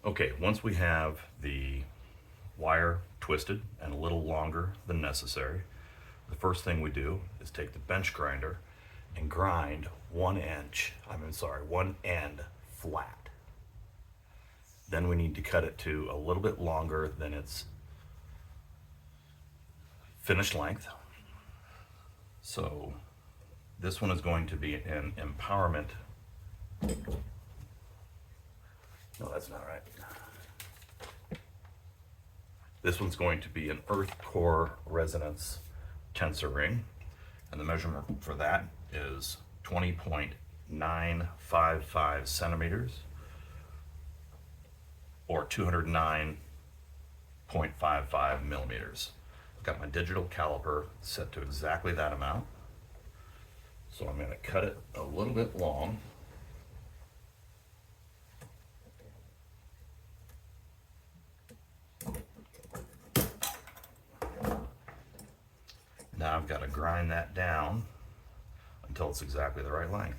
Okay, once we have the wire twisted and a little longer than necessary, the first thing we do is take the bench grinder and grind 1 end flat. Then we need to cut it to a little bit longer than its finished length. So this one is going to be an empowerment. No, that's not right. This one's going to be an earth core resonance tensor ring, and the measurement for that is 20.955 centimeters or 209.55 millimeters. I've got my digital caliper set to exactly that amount. So I'm going to cut it a little bit long. Now I've got to grind that down until it's exactly the right length.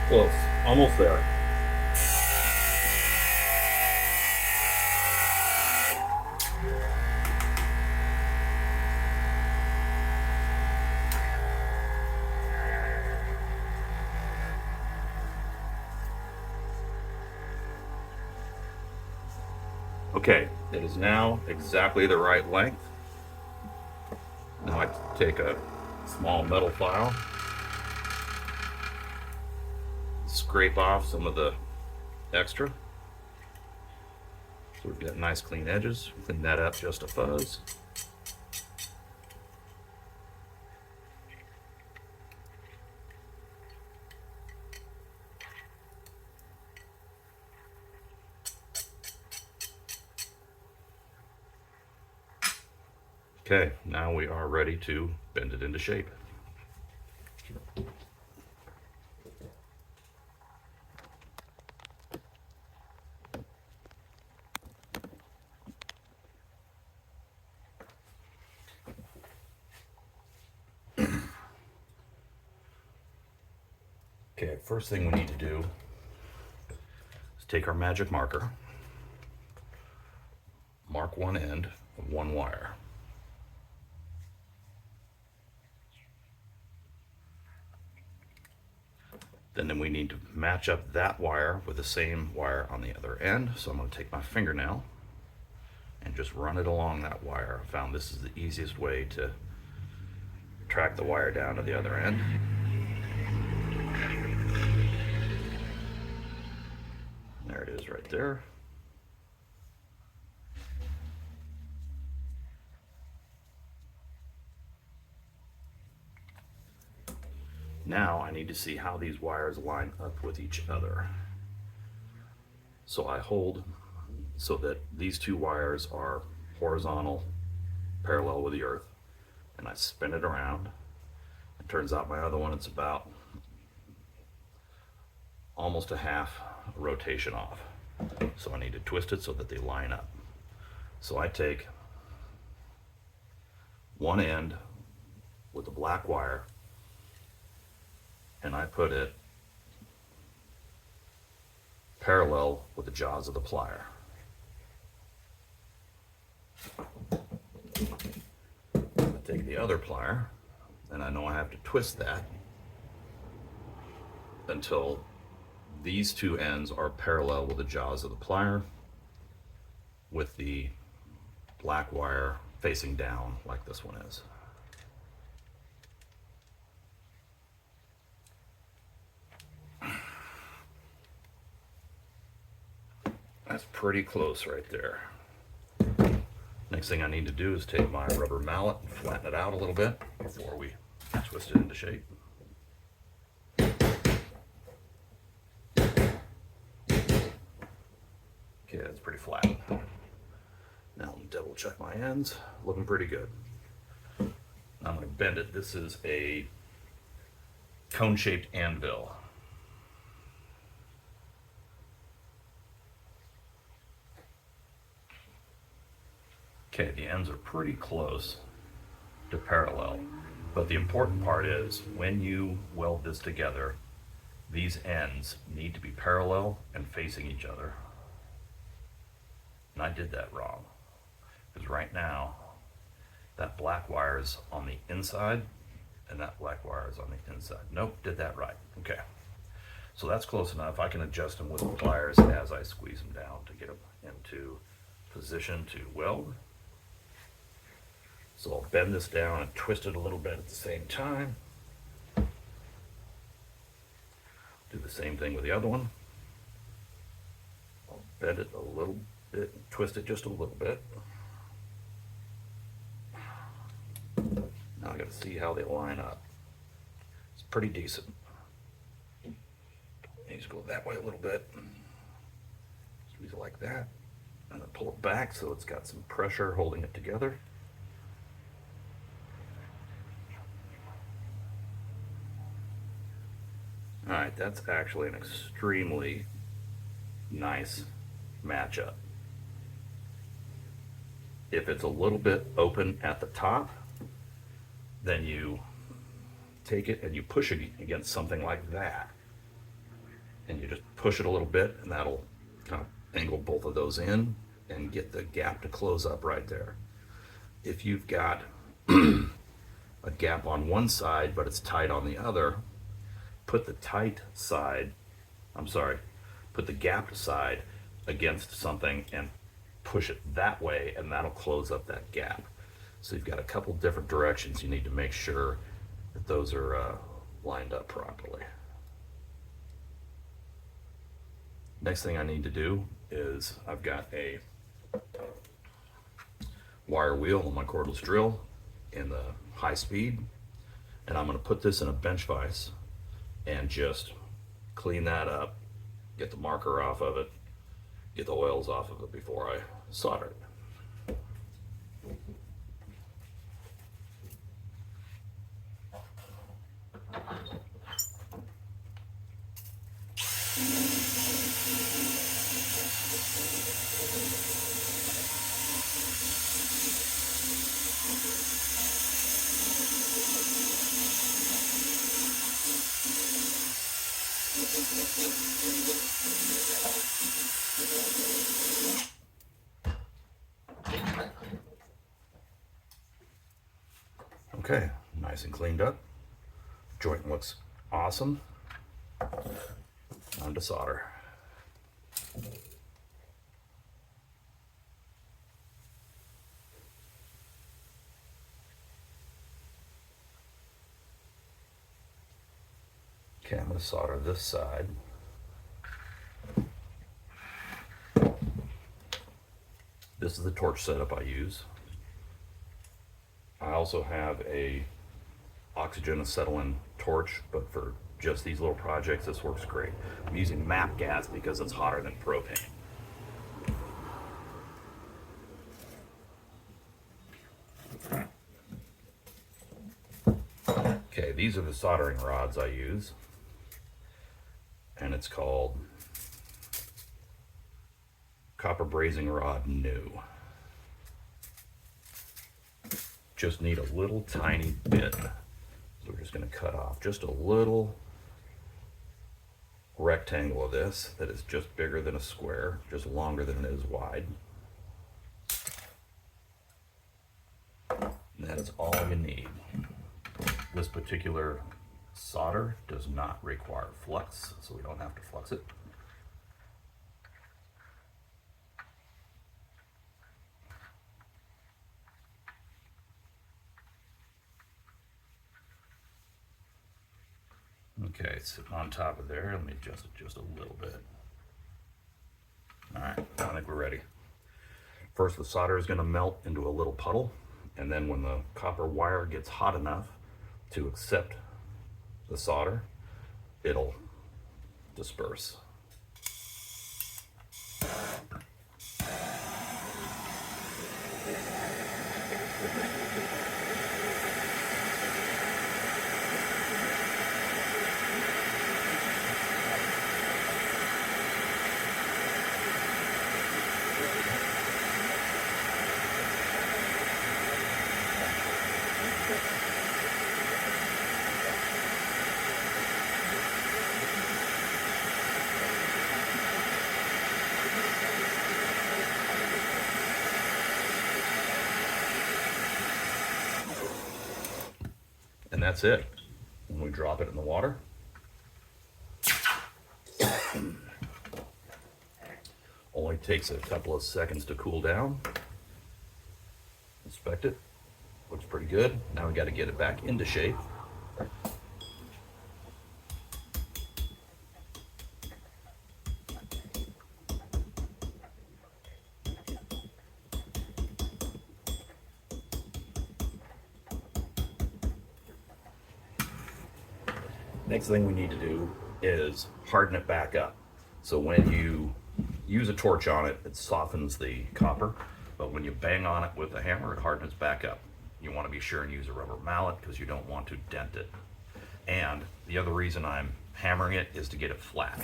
Close, almost there. Okay, it is now exactly the right length. Now I take a small metal file, scrape off some of the extra. So we've got nice clean edges. Clean that up just a fuzz. Okay, now we are ready to bend it into shape. Okay, first thing we need to do is take our magic marker, mark one end of one wire. Then we need to match up that wire with the same wire on the other end. So I'm going to take my fingernail and just run it along that wire. I found this is the easiest way to track the wire down to the other end. There it is right there. Now I need to see how these wires line up with each other. So I hold so that these two wires are horizontal, parallel with the earth, and I spin it around. It turns out my other one, it's about almost a half rotation off. So I need to twist it so that they line up. So I take one end with the black wire and I put it parallel with the jaws of the plier. I take the other plier and I know I have to twist that until these two ends are parallel with the jaws of the plier, with the black wire facing down like this one is. pretty close right there. Next thing I need to do is take my rubber mallet and flatten it out a little bit before we twist it into shape. Okay, that's pretty flat. Now I'm double check my ends, looking pretty good. Now I'm going to bend it. This is a cone-shaped anvil. Okay, the ends are pretty close to parallel, but the important part is when you weld this together, these ends need to be parallel and facing each other. And I did that wrong, because right now, that black wire is on the inside, and that black wire is on the inside. Nope, did that right. Okay, so that's close enough. I can adjust them with the pliers as I squeeze them down to get them into position to weld. So I'll bend this down and twist it a little bit at the same time. Do the same thing with the other one. I'll bend it a little bit, twist it just a little bit. Now I gotta see how they line up. It's pretty decent. You just go that way a little bit. Squeeze it like that. And then pull it back so it's got some pressure holding it together. All right, that's actually an extremely nice matchup. If it's a little bit open at the top, then you take it and you push it against something like that. And you just push it a little bit, and that'll kind of angle both of those in and get the gap to close up right there. If you've got a gap on one side, but it's tight on the other, put the gapped side against something and push it that way, and that'll close up that gap. So you've got a couple different directions you need to make sure that those are lined up properly. Next thing I need to do is I've got a wire wheel on my cordless drill in the high speed, and I'm going to put this in a bench vise and just clean that up, get the marker off of it, get the oils off of it before I solder it. Okay, nice and cleaned up. Joint looks awesome. Time to solder. Okay, I'm going to solder this side. This is the torch setup I use. I also have a oxygen acetylene torch, but for just these little projects, this works great. I'm using MAP gas because it's hotter than propane. Okay, these are the soldering rods I use, and it's called copper brazing rod new. Just need a little tiny bit. So we're just going to cut off just a little rectangle of this that is just bigger than a square, just longer than it is wide. And that is all you need. This particular solder does not require flux, so we don't have to flux it. Okay, it's sitting on top of there. Let me adjust it just a little bit. All right, I think we're ready. First, the solder is going to melt into a little puddle, and then when the copper wire gets hot enough to accept the solder, it'll disperse. And that's it. When we drop it in the water, only takes a couple of seconds to cool down. Inspect it. Looks pretty good. Now we got to get it back into shape. Next thing we need to do is harden it back up. So when you use a torch on it, it softens the copper, but when you bang on it with a hammer, it hardens back up. You want to be sure and use a rubber mallet because you don't want to dent it. And the other reason I'm hammering it is to get it flat.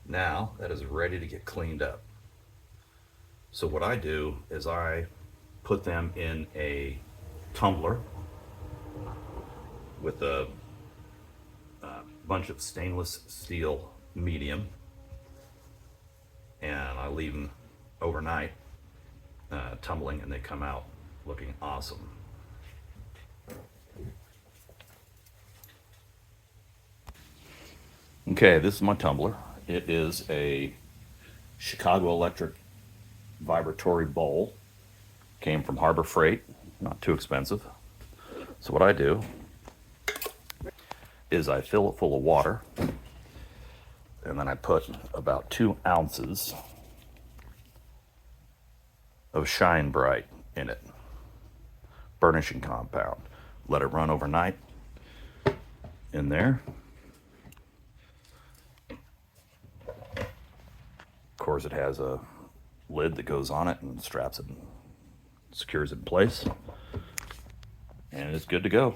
Now that is ready to get cleaned up. So what I do is I put them in a tumbler with a bunch of stainless steel medium, and I leave them overnight tumbling, and they come out looking awesome. Okay, this is my tumbler. It is a Chicago Electric vibratory bowl. Came from Harbor Freight, not too expensive. So what I do is I fill it full of water, and then I put about 2 ounces of Shine Bright in it, burnishing compound. Let it run overnight in there. Of course, it has a lid that goes on it and straps it and secures it in place, and it's good to go.